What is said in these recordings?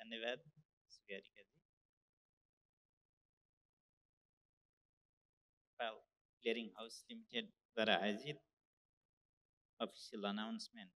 धन्यवाद Sugarika ji. Nepal clearing house लिमिटेडद्वारा आयोजित official announcement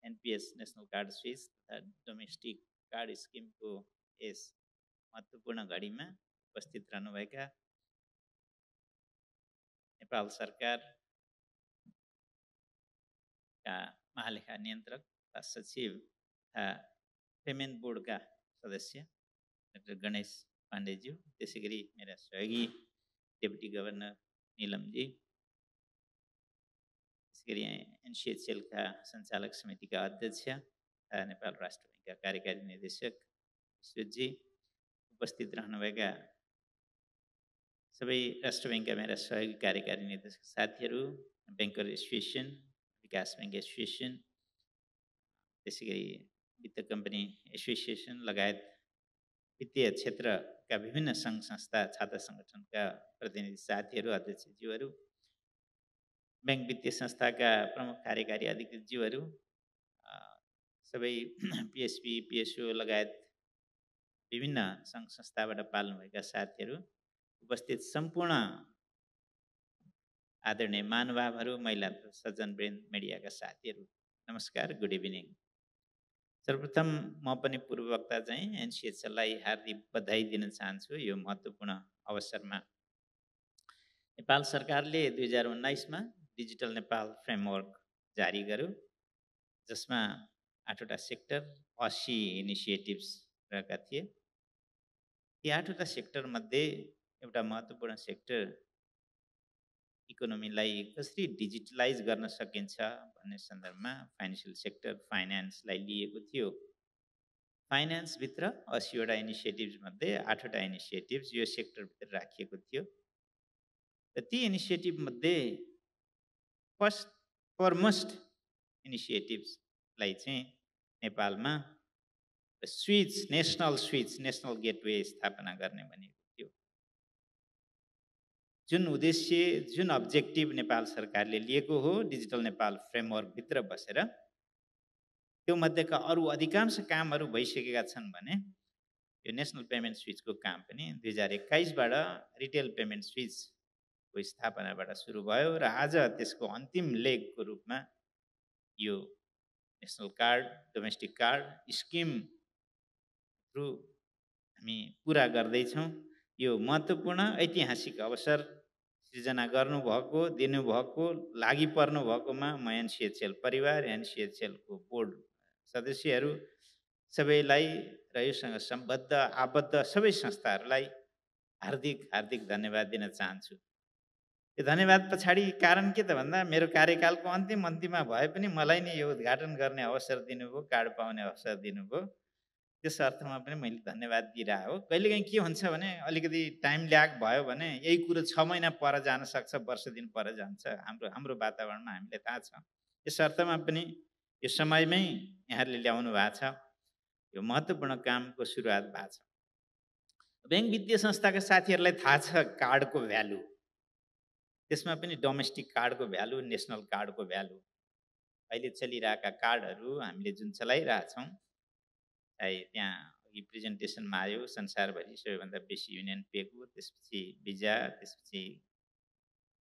NPS national card switch तथा डोमेस्टिक कार्ड स्किमको यस महत्त्वपूर्ण घडीमा उपस्थित रहनुभएका नेपाल सरकारका महालेखा नियन्त्रक तथा सचिव तथा पेमेन्ट बोर्डका सदस्य डाक्टर गणेश पाण्डेज्यू, त्यसै गरी मेरा सहयोगी डेप्युटी गभर्नर निलमजी, त्यसै गरी एनसिएचएलका सञ्चालक समितिका अध्यक्ष तथा नेपाल राष्ट्र बैङ्कका कार्यकारी निर्देशक विश्वजी, उपस्थित रहनुभएका सबै राष्ट्र बैङ्कका मेरा सहयोगी कार्यकारी निर्देशक साथीहरू, ब्याङ्कर एसोसिएसन, विकास ब्याङ्क एसोसिएसन, त्यसै गरी वित्त कम्पनी एसोसिएसन लगायत वित्तीय क्षेत्रका विभिन्न सङ्घ संस्था छात्र सङ्गठनका प्रतिनिधि साथीहरू, अध्यक्षज्यूहरू, ब्याङ्क वित्तीय संस्थाका प्रमुख कार्यकारी अधिकृतज्यूहरू, सबै पिएसपी पिएसओ लगायत विभिन्न सङ्घ संस्थाबाट पाल्नुभएका साथीहरू, उपस्थित सम्पूर्ण आदरणीय महानुभावहरू, महिला सज्जनवृन्द, मिडियाका साथीहरू, नमस्कार, गुड इभिनिङ। सर्वप्रथम म पनि पूर्ववक्ता चाहिँ एनसिएचएललाई हार्दिक बधाई दिन चाहन्छु यो महत्त्वपूर्ण अवसरमा। नेपाल सरकारले 2019मा डिजिटल नेपाल फ्रेमवर्क जारी गर्यो, जसमा 8वटा सेक्टर 80 इनिसिएटिभ्स रहेका थिए। ती 8वटा सेक्टरमध्ये एउटा महत्त्वपूर्ण सेक्टर इकोनोमीलाई कसरी डिजिटलाइज गर्न सकिन्छ भन्ने सन्दर्भमा फाइनेन्सियल सेक्टर फाइनेन्सलाई लिएको थियो। फाइनेन्सभित्र 80वटा इनिसिएटिभ्समध्ये 8वटा इनिसिएटिभ्स यो सेक्टरभित्र राखिएको थियो र ती इनिसिएटिभमध्ये फर्स्ट फरमोस्ट इनिसिएटिभ्सलाई चाहिँ नेपालमा स्विच नेसनल गेटवे स्थापना गर्ने भनेको थियो। जुन उद्देश्य, जुन अब्जेक्टिभ नेपाल सरकारले लिएको हो डिजिटल नेपाल फ्रेमवर्कभित्र बसेर, त्यो मध्येका अरू अधिकांश कामहरू भइसकेका छन् भने यो नेसनल पेमेन्ट स्विचको काम पनि 2021बाट रिटेल पेमेन्ट स्विचको स्थापनाबाट सुरु भयो र आज त्यसको अन्तिम लेगको रूपमा यो national card, domestic card scheme through हामी पुरा गर्दैछौँ। यो महत्त्वपूर्ण ऐतिहासिक अवसर सृजना गर्नुभएको, दिनुभएको, लागि पर्नुभएकोमा म एनसिएचएल परिवार, एनसिएचएलको बोर्ड सदस्यहरू सबैलाई र योसँग सम्बद्ध आबद्ध सबै संस्थाहरूलाई हार्दिक धन्यवाद दिन चाहन्छु। यो धन्यवाद पछाडि कारण के त भन्दा मेरो कार्यकालको अन्तिममा भए पनि मलाई नै यो उद्घाटन गर्ने अवसर दिनुभयो, कार्ड पाउने अवसर दिनुभयो। त्यस अर्थमा पनि मैले धन्यवाद दिइरहेको हो। कहिलेकाहीँ के हुन्छ भने अलिकति टाइम ल्याग भयो भने यही कुरो 6 महिना पर जान सक्छ, वर्ष दिन पर जान्छ। हाम्रो वातावरणमा हामीलाई थाहा छ। यस अर्थमा पनि यो समयमै यहाँहरूले ल्याउनु भएको छ। यो महत्त्वपूर्ण कामको सुरुवात भएको छ। ब्याङ्क वित्तीय संस्थाका साथीहरूलाई थाहा छ कार्डको भ्यालु, त्यसमा पनि डोमेस्टिक कार्डको भ्यालु, नेसनल कार्डको भ्यालु। अहिले चलिरहेका कार्डहरू हामीले जुन चलाइरहेछौँ, त्यहाँ अघि प्रेजेन्टेसनमा आयो संसारभरि सबैभन्दा बेसी युनियन पेको, त्यसपछि भिजा, त्यसपछि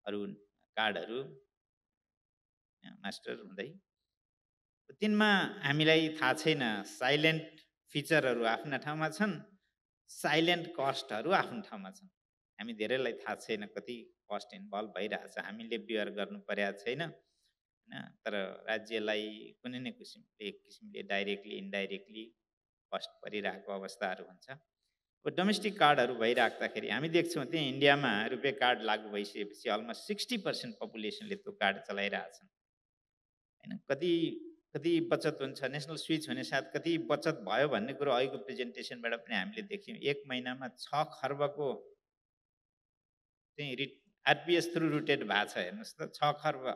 अरू कार्डहरू मास्टर हुँदै, तिनमा हामीलाई थाहा छैन साइलेन्ट फिचरहरू आफ्ना ठाउँमा छन्, साइलेन्ट कस्टहरू आफ्नो ठाउँमा छन्। हामी धेरैलाई थाहा छैन कति कस्ट इन्भल्भ भइरहेछ, हामीले बियर गर्नु परेको छैन होइन। तर राज्यलाई कुनै न किसिमले एक किसिमले डाइरेक्टली इन्डाइरेक्टली कस्ट परिरहेको अवस्थाहरू हुन्छ। अब डोमेस्टिक कार्डहरू भइराख्दाखेरि हामी देख्छौँ त्यहाँ इन्डियामा रुपे कार्ड लागू भइसकेपछि अलमोस्ट 60% पपुलेसनले त्यो कार्ड चलाइरहेछन् होइन। कति बचत हुन्छ, नेसनल स्विच हुने साथ कति बचत भयो भन्ने कुरो अहिलेको प्रेजेन्टेसनबाट पनि हामीले देख्यौँ। 1 महिनामा 6 खर्बको चाहिँ आरपिएस थ्रु रुटेड भएको छ। हेर्नुहोस् त, 6 खर्ब।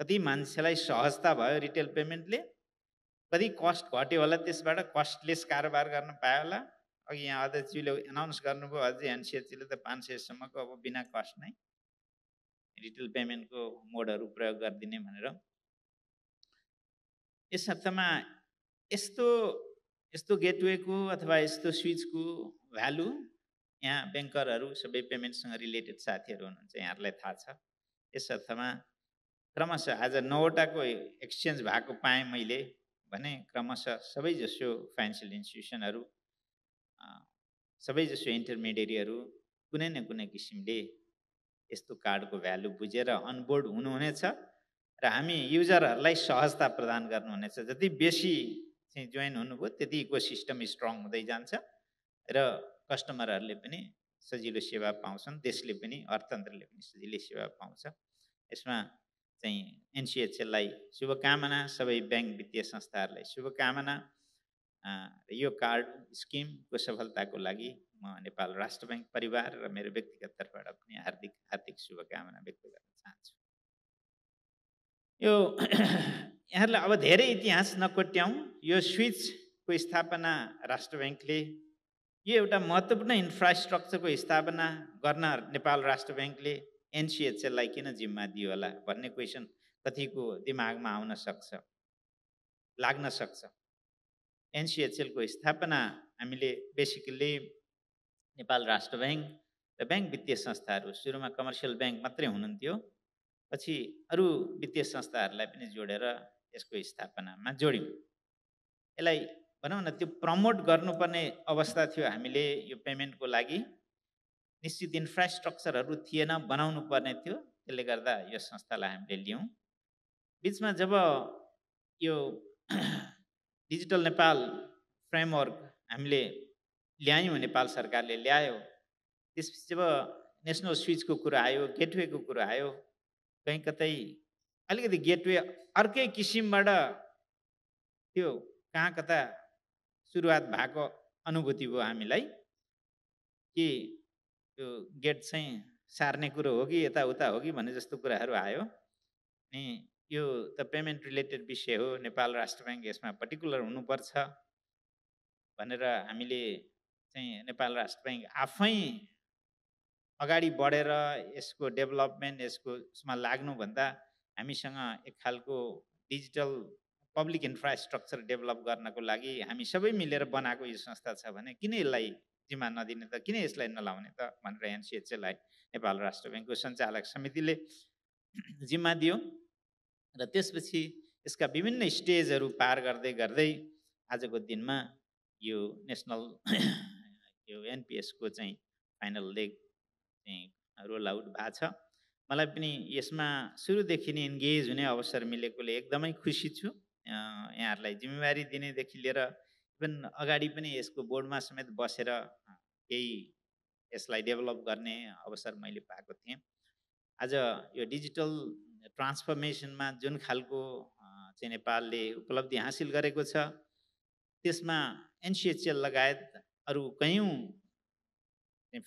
कति मान्छेलाई सहजता भयो रिटेल पेमेन्टले, कति कस्ट घट्यो होला, त्यसबाट कस्टलेस कारोबार गर्न पायो होला। अघि यहाँ अध्यक्षज्यूले एनाउन्स गर्नुभयो अझै एनसिएचले त 500सम्मको अब बिना कस्ट नै रिटेल पेमेन्टको मोडहरू प्रयोग गरिदिने भनेर। यस अर्थमा यस्तो यस्तो गेटवेको अथवा यस्तो स्विचको भ्यालु यहाँ ब्याङ्करहरू सबै पेमेन्टसँग रिलेटेड साथीहरू हुनुहुन्छ, यहाँहरूलाई थाहा छ। यस अर्थमा क्रमशः आज 9वटाको एक्सचेन्ज भएको पाएँ मैले भने क्रमशः सबैजसो फाइनेन्सियल इन्स्टिट्युसनहरू सबैजसो इन्टरमिडिएरीहरू कुनै न कुनै किसिमले यस्तो कार्डको भ्यालु बुझेर अनबोर्ड हुनुहुनेछ र हामी युजरहरूलाई सहजता प्रदान गर्नुहुनेछ। जति बेसी चाहिँ जोइन हुनुभयो त्यति इकोसिस्टम स्ट्रङ हुँदै जान्छ र कस्टमरहरूले पनि सजिलो सेवा पाउँछन्, देशले पनि अर्थतन्त्रले पनि सजिलै सेवा पाउँछ। यसमा चाहिँ एनसिएचएललाई शुभकामना, सबै ब्याङ्क वित्तीय संस्थाहरूलाई शुभकामना। यो कार्ड स्किमको सफलताको लागि म नेपाल राष्ट्र ब्याङ्क परिवार र मेरो व्यक्तिगत तर्फबाट पनि हार्दिक हार्दिक शुभकामना व्यक्त गर्न चाहन्छु। यो यहाँहरूलाई अब धेरै इतिहास नकोट्याउँ। यो स्विचको स्थापना राष्ट्र ब्याङ्कले, यो एउटा महत्त्वपूर्ण इन्फ्रास्ट्रक्चरको स्थापना गर्न नेपाल राष्ट्र ब्याङ्कले एनसिएचएललाई किन जिम्मा दियो होला भन्ने क्वेसन कतिको दिमागमा आउन सक्छ, लाग्न सक्छ। एनसिएचएलको स्थापना हामीले बेसिकली नेपाल राष्ट्र ब्याङ्क र ब्याङ्क वित्तीय संस्थाहरू, सुरुमा कमर्सियल ब्याङ्क मात्रै हुनुहुन्थ्यो, पछि अरू वित्तीय संस्थाहरूलाई पनि जोडेर यसको स्थापनामा जोड्यौँ। यसलाई भनौँ न त्यो प्रमोट गर्नुपर्ने अवस्था थियो। हामीले यो पेमेन्टको लागि निश्चित इन्फ्रास्ट्रक्चरहरू थिएन, बनाउनु पर्ने थियो। त्यसले गर्दा यो संस्थालाई हामीले लियौँ। बिचमा जब यो डिजिटल नेपाल फ्रेमवर्क हामीले ल्यायौँ, नेपाल सरकारले ल्यायो, त्यसपछि जब नेसनल स्विचको कुरा आयो, गेटवेको कुरा आयो, कहीँ कतै अलिकति गेटवे अर्कै किसिमबाट त्यो कहाँ कता सुरुवात भएको अनुभूति भयो हामीलाई कि त्यो गेट चाहिँ सार्ने कुरो हो कि यताउता हो कि भन्ने जस्तो कुराहरू आयो। अनि यो त पेमेन्ट रिलेटेड विषय हो, नेपाल राष्ट्र ब्याङ्क यसमा पर्टिकुलर हुनुपर्छ भनेर हामीले चाहिँ नेपाल राष्ट्र ब्याङ्क आफै अगाडि बढेर यसको डेभलपमेन्ट, यसमा लाग्नुभन्दा हामीसँग एक खालको डिजिटल पब्लिक इन्फ्रास्ट्रक्चर डेभलप गर्नको लागि हामी सबै मिलेर बनाएको यो संस्था छ भने किन यसलाई जिम्मा नदिने त, किन यसलाई नलाउने त भनेर एनसिएचएललाई नेपाल राष्ट्र ब्याङ्कको सञ्चालक समितिले जिम्मा दियो। र त्यसपछि यसका विभिन्न स्टेजहरू पार गर्दै गर्दै आजको दिनमा यो नेसनल यो एनपिएसको चाहिँ फाइनल लेग चाहिँ रोल आउट भएको छ। मलाई पनि यसमा सुरुदेखि नै इन्गेज हुने अवसर मिलेकोले एकदमै खुसी छु। यहाँहरूलाई जिम्मेवारी दिनेदेखि लिएर इभन अगाडि पनि यसको बोर्डमा समेत बसेर केही यसलाई डेभलप गर्ने अवसर मैले पाएको थिएँ। आज यो डिजिटल ट्रान्सफर्मेसनमा जुन खालको चाहिँ नेपालले उपलब्धि हासिल गरेको छ, त्यसमा एनसिएचएल लगायत अरू कयौँ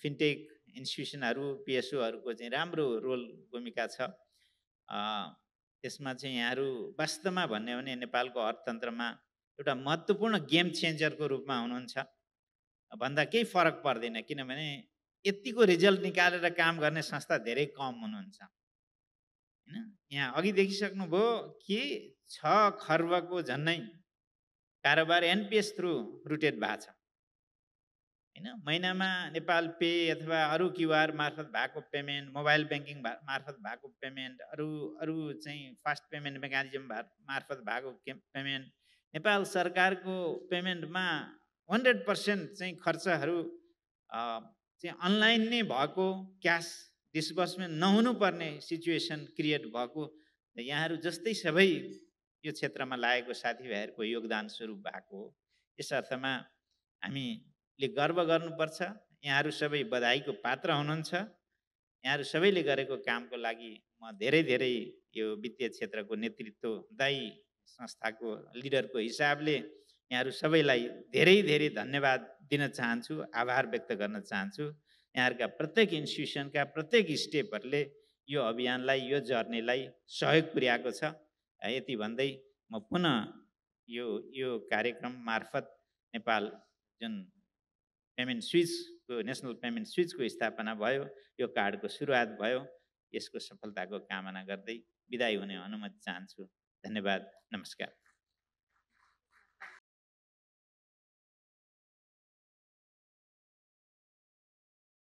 फिनटेक इन्स्टिट्युसनहरू, पिएसओहरूको चाहिँ राम्रो रोल भूमिका छ। त्यसमा चाहिँ यहाँहरू वास्तवमा भन्यो भने नेपालको अर्थतन्त्रमा एउटा महत्त्वपूर्ण गेम चेन्जरको रूपमा हुनुहुन्छ भन्दा केही फरक पर्दैन। किनभने यतिको रिजल्ट निकालेर काम गर्ने संस्था धेरै कम हुनुहुन्छ हैन। यहाँ अघि देखिसक्नुभयो कि 6 खर्बको झन्नै कारोबार एनपिएस थ्रु रुटेड भएको छ हैन। महिनामा नेपाल पे अथवा अरू क्युआर मार्फत भएको पेमेन्ट, मोबाइल ब्याङ्किङ मार्फत भएको पेमेन्ट, अरू चाहिँ फास्ट पेमेन्ट मेकानिजम मार्फत भएको पेमेन्ट, नेपाल सरकारको पेमेन्टमा 100% चाहिँ खर्चहरू चाहिँ अनलाइन नै भएको, क्यास डिस्बर्समेन्ट नहुनुपर्ने सिचुएसन क्रिएट भएको, यहाँहरू जस्तै सबै यो क्षेत्रमा लागेको साथीभाइहरूको योगदान स्वरूप भएको हो। यस अर्थमा हामीले गर्व गर्नुपर्छ। यहाँहरू सबै बधाईको पात्र हुनुहुन्छ। यहाँहरू सबैले गरेको कामको लागि म धेरै धेरै यो वित्तीय क्षेत्रको नेतृत्व दायी संस्थाको लिडरको हिसाबले यहाँहरू सबैलाई धेरै धेरै धन्यवाद दिन चाहन्छु, आभार व्यक्त गर्न चाहन्छु। यहाँहरूका प्रत्येक इन्स्टिट्युसनका प्रत्येक स्टेपहरूले यो अभियानलाई, यो जर्नीलाई सहयोग पुर्याएको छ। यति भन्दै म पुनः यो कार्यक्रम मार्फत नेपाल जुन पेमेन्ट स्विचको, नेसनल पेमेन्ट स्विचको स्थापना भयो, यो कार्डको सुरुवात भयो, यसको सफलताको कामना गर्दै बिदाई हुने अनुमति चाहन्छु। धन्यवाद, नमस्कार।